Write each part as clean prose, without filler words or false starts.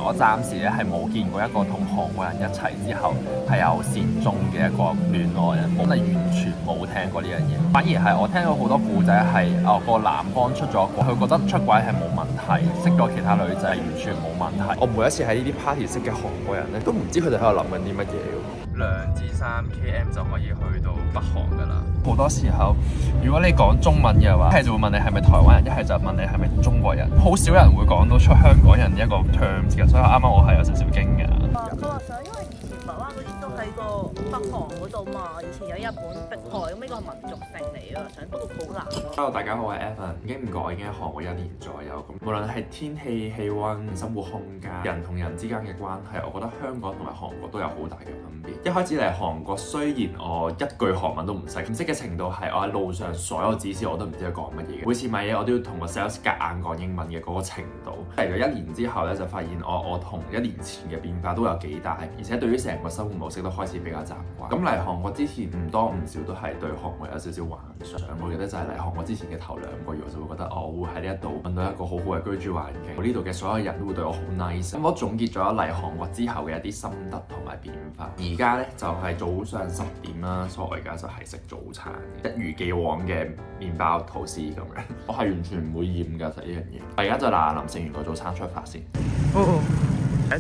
我暫時咧係冇見過一個同韓國人一齊之後係有善終嘅一個戀愛啊，真係完全冇聽過呢樣嘢。反而係我聽到好多故仔係個男方出咗軌，佢覺得出軌係冇問題，識咗其他女仔完全冇問題。我每一次喺呢啲 party 識嘅韓國人咧，都唔知佢哋喺度諗緊啲乜嘢喎。2至3 km 就可以去到北韓㗎啦。好多時候，如果你講中文嘅話，一係就會問你係咪台灣人，一係就問你係咪中國人。好少人會講到出香港人一個 terms 嘅，所以啱啱我係有少少驚訝。佢話想，因為以前台灣嗰啲都喺個北韓嗰度嘛，以前有日本迫害，咁呢個係民族性嚟嘅，想不過好難咯。Hello， 大家好，我係 Evan， 唔經唔覺我已經喺韓國1年左右咁。無論係天氣、氣温、生活空間、人同人之間嘅關係，我覺得香港同埋韓國都有好大嘅分別。一開始嚟韓國，雖然我一句韓文都唔識，唔識嘅程度係我喺路上所有指示我都唔知佢講乜嘢。每次買嘢我都要同個 sales 夾硬講英文嘅嗰個程度。嚟咗1年之後咧，就發現我同1年前嘅變化都有幾大，而且對於成個生活模式都開始比較習慣。咁嚟韓國之前唔多唔少都係對韓國有少少幻想。我記得就係嚟韓國之前嘅頭2個月，我就會覺得我會喺呢一度揾到一個好好嘅居住環境，呢度嘅所有人都會對我好 nice。咁我總結咗嚟韓國之後嘅一啲心得同埋變化。而家咧就係早上10點啦，所以我而家就係食早餐，一如既往嘅麵包吐司咁樣。我係完全唔會厭㗎食呢樣嘢。我而家就嗱臨食完個早餐出發先。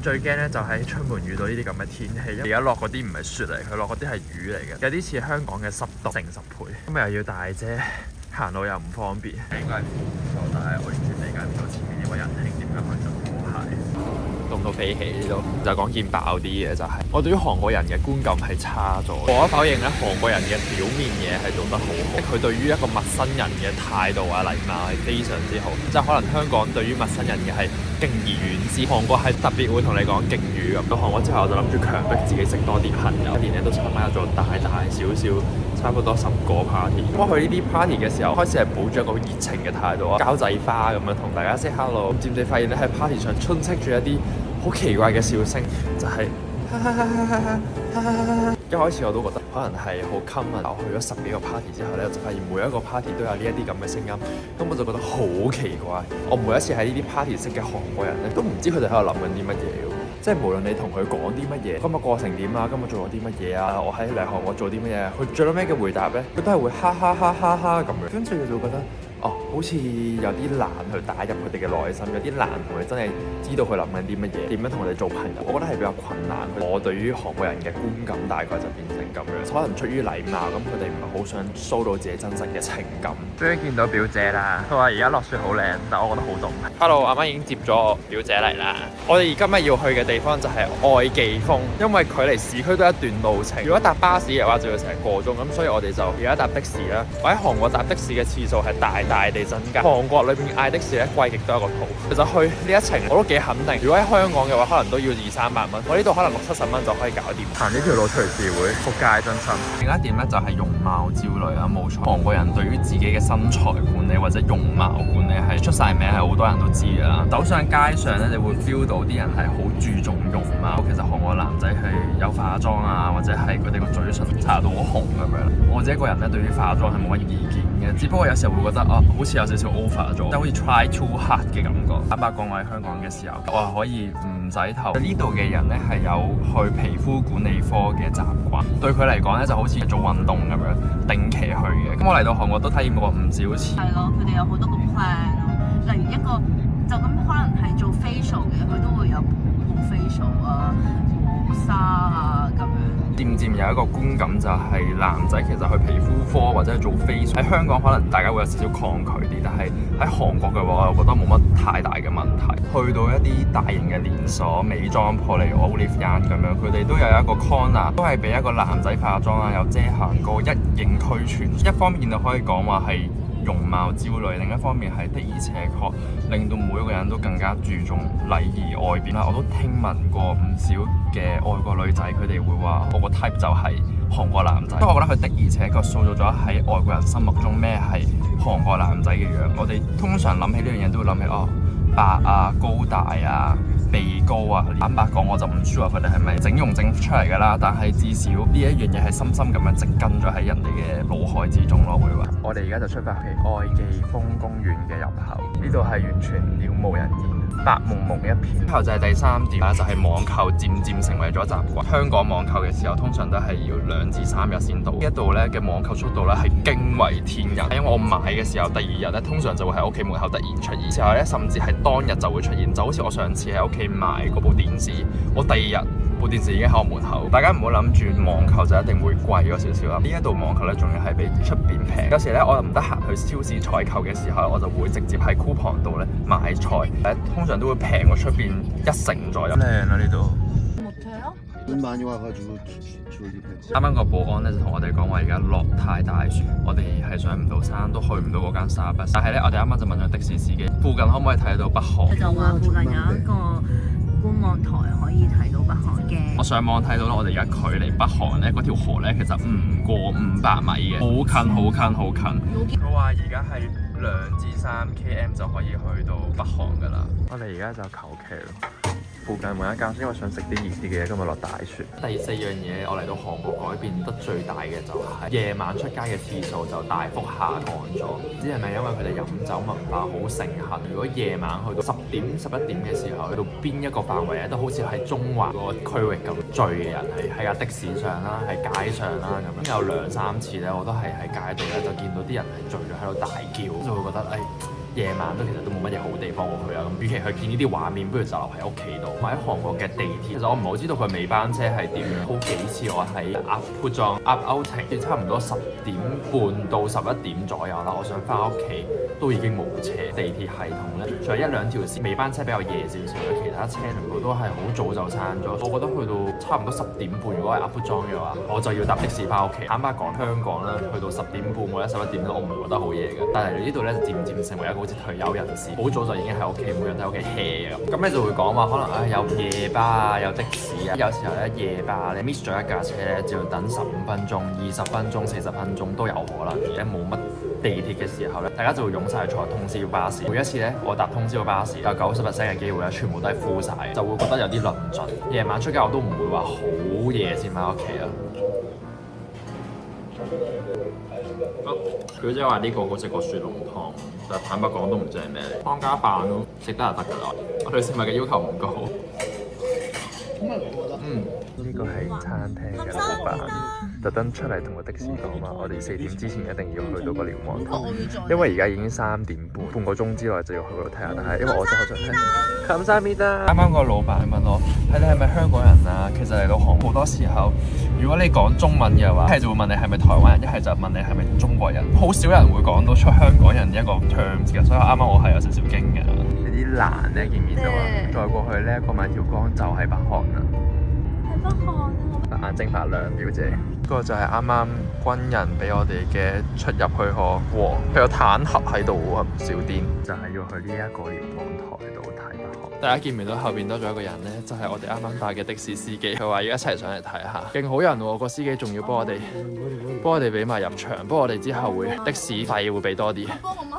最驚咧就喺出門遇到呢啲咁嘅天氣，而家落嗰啲唔係雪嚟，佢落嗰啲係雨嚟嘅，有啲似香港嘅濕度成10倍。咁又要帶遮，行路又唔方便。應該係褲，但係我完全理解唔到前面呢位仁兄點樣去着拖鞋。凍到飛起呢度，就講件爆啲嘢就係，我對於韓國人嘅觀感係差咗。無可否認咧，韓國人嘅表面嘢係做得好好，佢對於一個陌生人嘅態度啊、禮貌係非常之好。即係可能香港對於陌生人嘅係敬而遠之，韓國係特別會同你講敬語咁。到韓國之後，我就諗住強迫自己識多啲朋友，一年咧都參加咗大小小差不多10個 party。咁我去呢啲 party 嘅時候，開始係抱住一個熱情嘅態度啊，交際花咁樣同大家 say hello。漸漸發現咧喺 party 上充斥住一啲好奇怪嘅笑聲，就係一開始我都覺得可能係好 common。我去咗10幾個 party 之後咧，就發現每一個 party 都有呢一啲咁嘅聲音，咁我就覺得好奇怪。我每一次喺呢啲 party 識嘅韓國人咧，都唔知佢哋喺度諗緊啲乜嘢嘅。即係無論你同佢講啲乜嘢，今日過程點啊，今日做咗啲乜嘢啊，我喺嚟韓國做啲乜嘢，佢最後尾嘅回答咧，佢都係會哈哈哈哈哈咁樣，跟住佢就會覺得好似有啲難去打入佢哋嘅內心，有啲難同佢真係知道佢諗緊啲乜嘢，點樣同佢哋做朋友，我覺得係比較困難。我對於韓國人嘅觀感大概就變成咁樣，可能出於禮貌，咁佢哋唔係好想 show 到自己真實嘅情感。終於見到表姐啦，佢話而家落雪好靚，但我覺得好凍。Hello， 阿媽已經接咗我表姐嚟啦。我哋今日要去嘅地方就係愛記峰，因為距離市區都一段路程，如果搭巴士嘅話就要成個鐘，咁所以我哋就而家搭的士啦。我喺韓國搭的士嘅次數係大地增加，韓國裏邊嗌的士咧貴極都有個譜。其實去呢一程我都幾肯定，如果喺香港嘅話，可能都要200-300蚊，我呢度可能60-70蚊就可以搞掂。行呢條路隨時會仆街，真心。另一點咧就係容貌焦慮啦，冇錯。韓國人對於自己嘅身材管理或者容貌管理係出晒名，係好多人都知㗎啦。走上街上咧，你會 feel 到啲人係好注重容貌。其實韓國男仔係有化妝啊，或者係佢哋個嘴唇搽到好紅咁樣。我自己個人咧對於化妝係冇乜意見嘅，只不過有時候會覺得好似有少少 over 咗，即係好似 try too hard 嘅感覺。坦白講，我喺香港嘅時候，我係可以唔洗頭。呢度嘅人咧係有去皮膚管理科嘅習慣，對佢嚟講咧就好似做運動咁樣，定期去嘅。咁我嚟到韓國都體驗過唔少次。係咯，佢哋有好多個 plan 咯，例如一個就咁可能係做 facial 嘅，佢都會有冇 facial 啊、冇沙啊咁樣。漸漸有一個觀感就係男仔其實去皮膚科或者係做 facial，喺香港可能大家會有少少抗拒啲，但係喺韓國嘅話，我覺得冇乜太大嘅問題。去到一啲大型嘅連鎖美妝鋪，例如 Olive Young 咁樣，佢哋都有一個 corner，都係俾一個男仔化妝啊，有遮瑕膏，一應俱全。一方面就可以講話係容貌焦慮，另一方面係的而且確令到每一個人都更加注重禮儀外邊啦。我都聽聞過唔少嘅外國女仔，佢哋會話我個 type 就係韓國男仔，因為我覺得佢的而且確塑造咗喺外國人心目中咩係韓國男仔嘅樣。我哋通常諗起呢樣嘢都會諗起白啊、高大啊、鼻高啊。坦白講，我就唔 sure 佢哋係咪整容整出嚟㗎啦，但係至少呢一樣嘢係深深咁樣植根咗喺人哋嘅腦海之中咯，會話。我哋而家就出發去愛記峰公園嘅入口，呢度係完全了無人煙。白蒙蒙一片。之後就係第三點啦，就係網購漸漸成為咗習慣。香港網購嘅時候，通常都係要2至3日先到。呢一度咧嘅網購速度咧係驚為天人，因為我買嘅時候第2日咧通常就會喺屋企門口突然出現，時候咧甚至係當日就會出現。就好似我上次喺屋企買嗰部電視，我第2日部電視已經喺我門口。大家唔好諗住網購就一定會貴咗少少啦。呢一度網購咧仲要係比出邊平。有時咧我又唔得閒去超市採購嘅時候，我就會直接喺 coupon 度咧買菜，通常都會平過出邊1成左右。靚啊呢度！啱啱個保安咧就同我哋講話，而家落太大雪，我哋係上唔到山，都去唔到嗰間Starbucks。但係咧，我哋啱啱就問咗的士司機，附近可唔可以睇到北韓？佢就話附近有一個觀望台可以睇到北韓嘅。我上網睇到啦，我哋而家距離北韓咧嗰條河咧，其實唔過500米嘅，好近好近好近。佢話而家係2至3 km 就可以去到北韓㗎啦。我哋而家就求其咯。附近揾一間，因為想食啲熱啲嘅嘢，今日落大雪。第4樣嘢，我嚟到韓國改變得最大嘅就係夜晚出街嘅次數就大幅下降咗。唔知係咪因為佢哋飲酒文化好盛行？如果夜晚去到10點、11點嘅時候，去到邊一個範圍咧，都好似喺中環嗰個區域咁聚嘅人係喺架的士上啦，喺街上啦咁樣。有2-3次咧，我都係喺街度咧就見到啲人係聚咗喺度大叫，就會覺得夜晚都其實都冇乜嘢好地方去啊，咁與其去見呢啲畫面，不如就留喺屋企度。喺韓國嘅地鐵，其實我唔係好知道佢尾班車係點樣。好幾次我喺outing，差唔多10點半到11點左右啦，我想翻屋企都已經冇車。地鐵系統咧，除咗1-2條線尾班車比較夜少少嘅，其他車全部都係好早就閂咗。我覺得去到差唔多10點半，如果係outing嘅話，我就要搭的士翻屋企。坦白講，香港咧去到10點半或者11點咧，我唔會覺得好夜嘅。但係呢度咧就漸漸成為一個好似退休人士，好早就已經喺屋企，每日都喺屋企 hea 咁。咁你就會講話，可能有夜巴啊，有的士啊。有時候咧夜巴你 miss 咗一架車咧，就要等15分鐘、20分鐘、40分鐘都有可能。而家冇乜地鐵嘅時候咧，大家就會湧晒去坐通宵巴士。每一次咧，我搭通宵巴士有90% 嘅機會咧，全部都係 full 晒，就會覺得有啲論盡。夜晚出街我都唔會話好夜先翻屋企啊。佢即係話呢個好食過雪濃湯，但係坦白講都唔知係咩嚟。湯加飯咯，食得就得㗎啦。我對食物嘅要求唔高。呢個係餐廳嘅老闆，特登出嚟同個的士講話，我哋4點之前一定要去到個瞭望台，因為而家已經3點半個鐘之內就要去嗰度睇下。但係因為我真係好想睇。啱啱個老闆問我：你係咪香港人啊？其實嚟到韓國好多時候，如果你講中文嘅話，一係就會問你係咪台灣人，一係就問你係咪中國人。好少人會講到出香港人一個 terms 嘅，所以啱啱我係有少少驚嘅。呢啲欄咧見唔見到啊？再過去呢一個萬條江就係北韓啦。係北韓啊！眼睛發亮，表姐。呢個就係啱啱軍人俾我哋嘅出入許可。哇！佢有坦克喺度喎，唔少癲。就係要去呢一個瞭望台度睇北韓。大家見唔見到後邊多咗一個人咧？就係我哋啱啱帶嘅的士司機。佢話要一齊上嚟睇下，勁好人喎！個司機仲要幫我哋俾埋入場。不過我哋之後會的士費會俾多啲，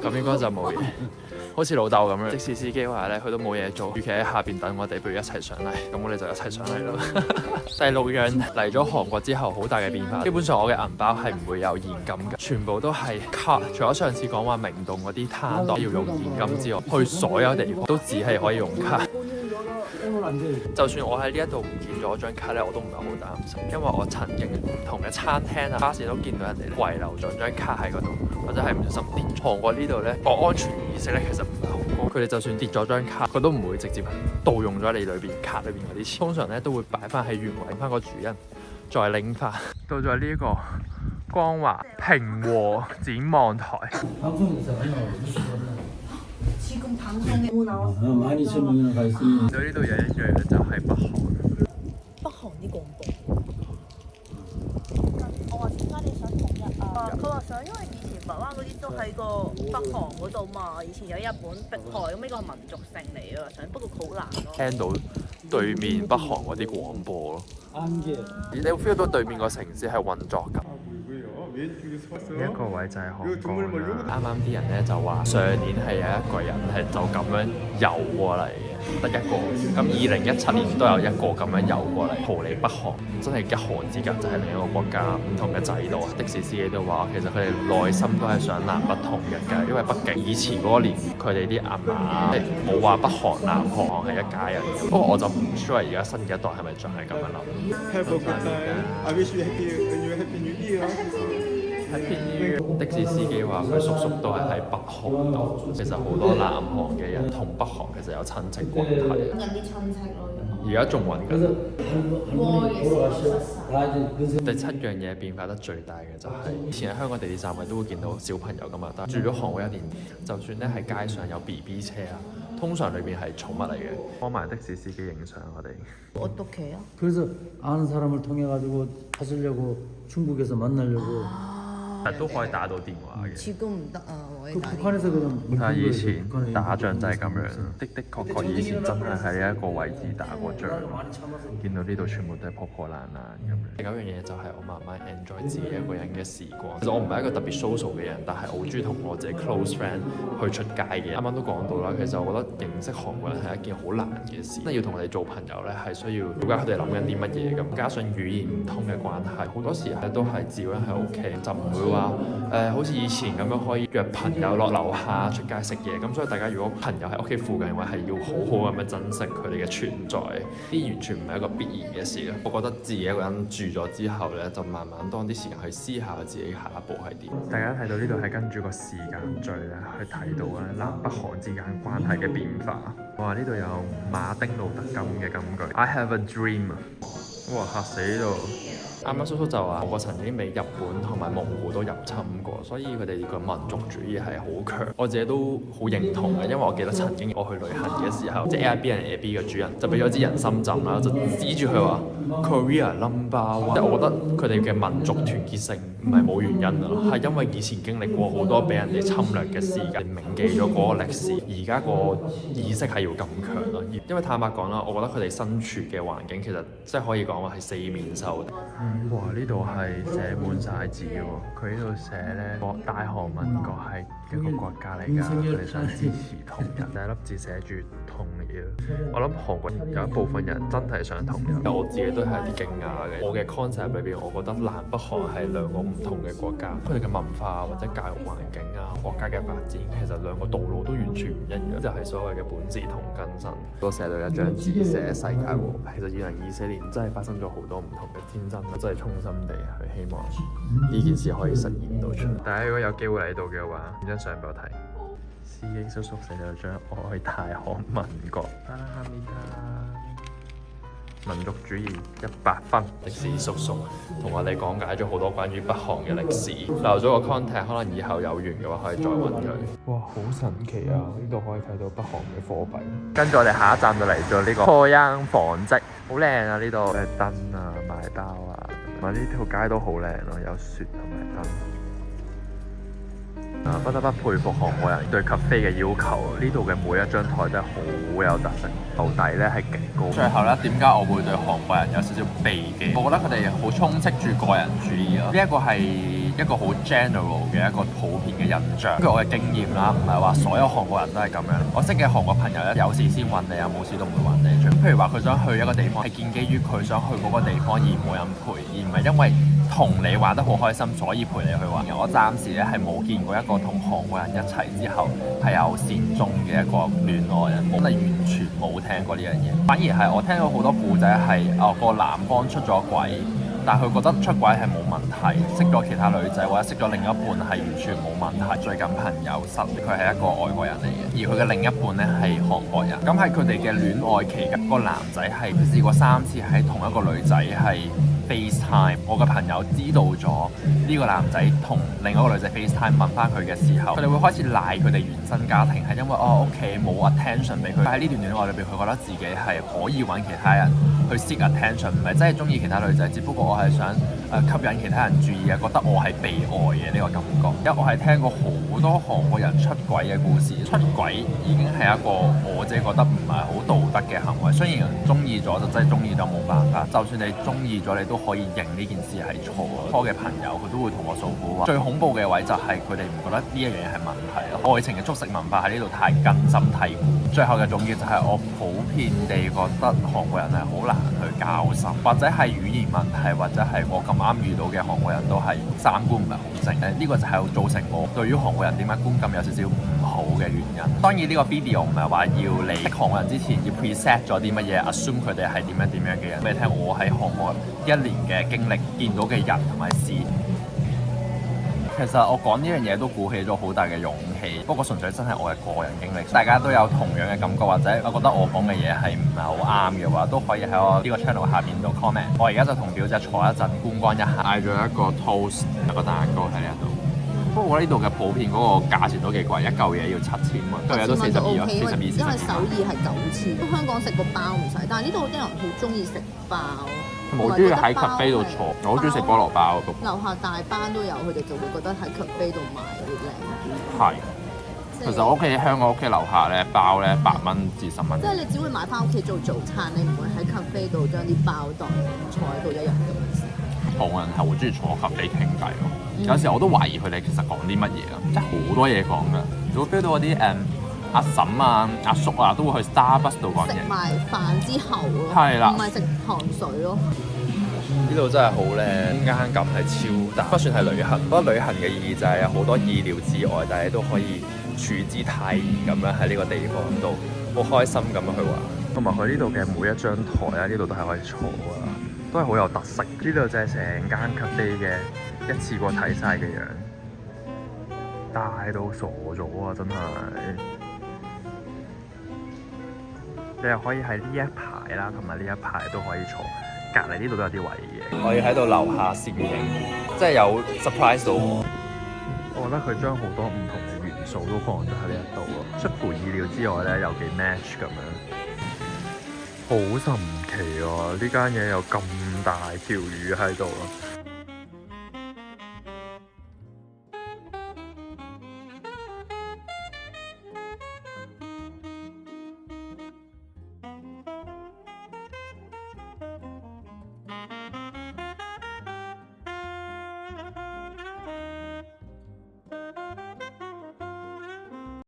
咁應該就冇嘢。好似老豆咁樣，的士司機話咧，佢都冇嘢做，與其喺下邊等我哋，不如一齊上嚟。咁我哋就一齊上嚟咯。第6樣嚟咗韓國之後，好大嘅變化。基本上我嘅銀包係唔會有現金嘅，全部都係卡。除咗上次講話明洞嗰啲攤檔要用現金之外，去所有地方都只係可以用卡。就算我喺呢一度唔見咗張卡咧，我都唔係好擔心，因為我曾經唔同嘅餐廳啊、巴士都見到人哋遺留咗張卡喺嗰度，或者係唔小心跌。韓國呢度咧個安全意識咧其實唔係好高，佢哋就算跌咗張卡，佢都唔會直接盜用咗你裏邊卡裏邊嗰啲錢，通常咧都會擺翻喺原位，翻個主人再拎翻。到咗呢一個光華平和展望台。많이천명이나 가 있으니. 到呢度有一樣就係北韓。北韓啲廣播。我話點解你想統一啊？佢話想，因為以前台灣嗰啲都喺個北韓嗰度嘛，以前有日本迫害，咁呢個係民族性嚟嘅，想不過好難咯。聽到對面北韓嗰啲廣播咯，你會 feel 到對面個城市係運作緊。呢一個位就係韓國啦。啱啱啲人咧就話上年係有一個人係就咁樣游過嚟嘅。得一個。咁2017年都有一個咁樣遊過嚟逃離北韓，真係一河之隔就係另一個國家，唔同嘅制度。的士司機都話，其實佢哋內心都係想南北統一嘅，因為畢竟以前嗰個年佢哋啲阿嫲冇話北韓南韓係一家人嘅。不過我就唔 sure 而家新嘅一代係咪仲係咁樣諗。Have a good time. I wish you happy New Year. Happy New Year。的士司機話佢叔叔都係喺北韓度，其實好多南韓嘅人同北韓其實有親戚關係。揾緊啲親戚咯。而家仲揾緊。 할머니 돌아가셔. 第七樣嘢變化得最大嘅就係、以前喺香港地鐵站位都會見到小朋友噶嘛，但係住咗韓國1年，就算咧喺街上有 BB 車啊，通常裏邊係寵物嚟嘅。幫埋的士司機影相，我哋。어떡해요? 그래서 아는 사람을 통해 가지고 찾으려고 중국에서 만나려고. 但都可以打到電話嘅。 지금唔得啊，我 그 북한에서 그냥 但係以前 북한에 打仗就係咁樣， 있어요. 的確以前真係喺呢一個位置打過仗。 많이 참아서 見到呢度全部都係破破爛爛咁樣。第九樣嘢就係我慢慢 enjoy 自己一個人嘅時光。其實我唔係一個特別 social 嘅人，但係我好中意同我自己 close friend 去出街嘅。啱啱都講到啦，其實我覺得認識韓國人係一件好難嘅事，真係要同佢哋做朋友咧，係需要了解佢哋諗緊啲乜嘢咁。加上語言唔通嘅關係，好多時咧都係自己喺屋企，就唔會話好似以前咁樣可以約朋友落樓下出街食嘢。咁所以大家如果朋友喺屋企附近嘅話，係要好好咁樣珍惜佢哋嘅存在。呢完全唔係一個必然嘅事。我覺得自己一個人住咗之後咧，就慢慢多啲時間去思考自己下一步係點。大家睇到呢度係跟住個時間序咧去睇到咧南北韓之間關係嘅變化。哇！呢度有馬丁路德金嘅金句 I have a dream。哇！嚇死呢度！啱啱叔叔就話，我曾經俾日本同埋蒙古都入侵過，所以佢哋個民族主義係好強。我自己都好認同嘅，因為我記得曾經我去旅行嘅時候，即係 Airbnb 嘅主人就俾咗支人參針啦，就指住佢話 Korea number one。即係我覺得佢哋嘅民族團結性唔係冇原因啊，係因為以前經歷過好多俾人哋侵略嘅時間，銘記咗嗰個歷史，而家個意識係要咁強咯。因為坦白講啦，我覺得佢哋身處嘅環境其實即係可以講話係四面受。哇！呢度係寫滿晒字喎，佢呢度寫咧大韓民國係一個國家嚟㗎，佢哋想支持統一。第一粒字寫住統一。我諗韓國有一部分人真係想統一，我自己都係有啲驚訝嘅。我嘅 concept 裏邊，我覺得南北韓係兩個唔同嘅國家，佢哋嘅文化或者教育環境啊，國家嘅發展，其實兩個道路都完全唔一樣，就係所謂嘅本是同根生。都寫到一張字寫世界和平。其實2024年真係發生咗好多唔同嘅天真，真係衷心地去希望呢件事可以實現到出嚟。大家如果有機會嚟到嘅話，影張相俾我睇。司機叔叔寫咗張愛大韓民國。民族主義100分。的士叔叔同我哋講解咗好多關於北韓嘅歷史，留咗個 contact， 可能以後有緣嘅話可以再揾佢。哇，好神奇啊！呢度可以睇到北韓嘅貨幣。跟住我哋下一站就嚟咗呢個破央紡織，好靚啊！呢度誒燈啊、賣包啊，同埋呢條街都好靚咯，有雪同埋燈。不得不佩服韓國人對 cafe 嘅要求，呢度嘅每一張台都係好有特色，樓底咧係極高。最後咧，點解我會對韓國人有少少避忌？我覺得佢哋好充斥住個人主義咯，呢一個係一個好 general 嘅一個普遍嘅印象。根據我嘅經驗啦，唔係話所有韓國人都係咁樣。我識嘅韓國朋友咧，有事先揾你啊，冇事都唔會揾你。譬如話佢想去一個地方，係建基於佢想去嗰個地方而冇人陪，而唔係因為同你玩得好開心，所以陪你去玩。我暫時咧係冇見過一個同韓國人一齊之後係有善終嘅一個戀愛人，真係完全冇聽過呢樣嘢。反而係我聽到好多故仔係個男方出咗軌，但係佢覺得出軌係冇問題，識咗其他女仔或者識咗另一半係完全冇問題。最近朋友失，佢係一個外國人嚟嘅，而佢嘅另一半咧係韓國人。咁喺佢哋嘅戀愛期間，個男仔係試過3次喺同一個女仔係FaceTime。我嘅朋友知道咗呢個男仔同另一個女仔 FaceTime 問翻佢嘅時候，佢哋會開始賴佢哋原生家庭係因為屋企冇 attention 俾佢。喺呢段戀愛裏邊，佢覺得自己係可以揾其他人去 seek attention， 唔係真係中意其他女仔，只不過我係想吸引其他人注意啊，覺得我係被愛嘅呢個感覺。因為我係聽過好多韓國人出軌嘅故事，出軌已經係一個我自己覺得唔係好道德嘅行為。雖然中意咗就真係中意咗冇辦法，就算你中意咗，你都可以認呢件事係錯。我嘅朋友佢都會同我訴苦話，最恐怖嘅位就係佢哋唔覺得呢一樣嘢係問題咯。愛情嘅速食文化喺呢度太根深蒂固。最後嘅總結就係我普遍地覺得韓國人係好難去交心，或者係語言問題，或者係我咁啱遇到嘅韓國人都係三觀唔係好正。呢個就係造成我對於韓國人點解觀感有少少唔好嘅原因。當然呢個 video 唔係話要你識韓國人之前要 preset 咗啲乜嘢 assume 佢哋係點樣嘅人。俾你聽我喺韓國1年嘅經歷，見到嘅人同埋事。其實我講呢樣嘢都鼓起咗好大嘅勇氣，不過純粹真係我嘅個人經歷。大家都有同樣嘅感覺，或者我覺得我講嘅嘢係唔係好啱嘅話，都可以喺我呢個 channel 下邊度 comment。我而家就同表姐坐一陣觀光一下，嗌咗一個 toast 一個蛋糕喺呢度。不過我呢度嘅普遍嗰個價錢都幾貴，一嚿嘢要7000蚊，一嚿嘢都42啊，42因為首爾係9000，香港食個包唔使，但係呢度啲人好中意食包。我中意喺 cafe 度坐，我好中意食菠蘿包。樓下大班都有，佢哋就會覺得喺 cafe 度買會靚啲。係，其實我屋企香港屋企樓下咧包咧8蚊至10蚊。即係你只會買翻屋企做早餐，你唔會喺 cafe 度將啲包當坐喺度一日咁樣食。韓國人係好中意坐 cafe 傾偈咯，有時我都懷疑佢哋其實講啲乜嘢啊，即係好多嘢講㗎。如果 feel 到嗰啲阿嬸啊、阿叔啊，都會去 Starbucks 度講嘢。食埋飯之後咯，係啦，唔係食糖水咯。呢度真係好靚，空間感係超大，不算係旅行。不過旅行嘅意義就係有好多意料之外，但係都可以處之泰然咁樣喺呢個地方度，好開心咁樣去玩。同埋佢呢度嘅每一張台啊，呢度都係可以坐啊，都係好有特色。呢度就係成間 cafe 嘅一次過睇晒嘅樣，大到傻咗啊！真係。你又可以喺呢一排啦，同埋呢一排都可以坐。隔離呢度都有啲位嘅，可以喺度留下攝影，即係有 surprise 到我。我覺得佢將好多唔同嘅元素都放咗喺呢一度咯，出乎意料之外咧，有幾 match 咁樣，好神奇啊！呢間嘢有咁大條魚喺度咯。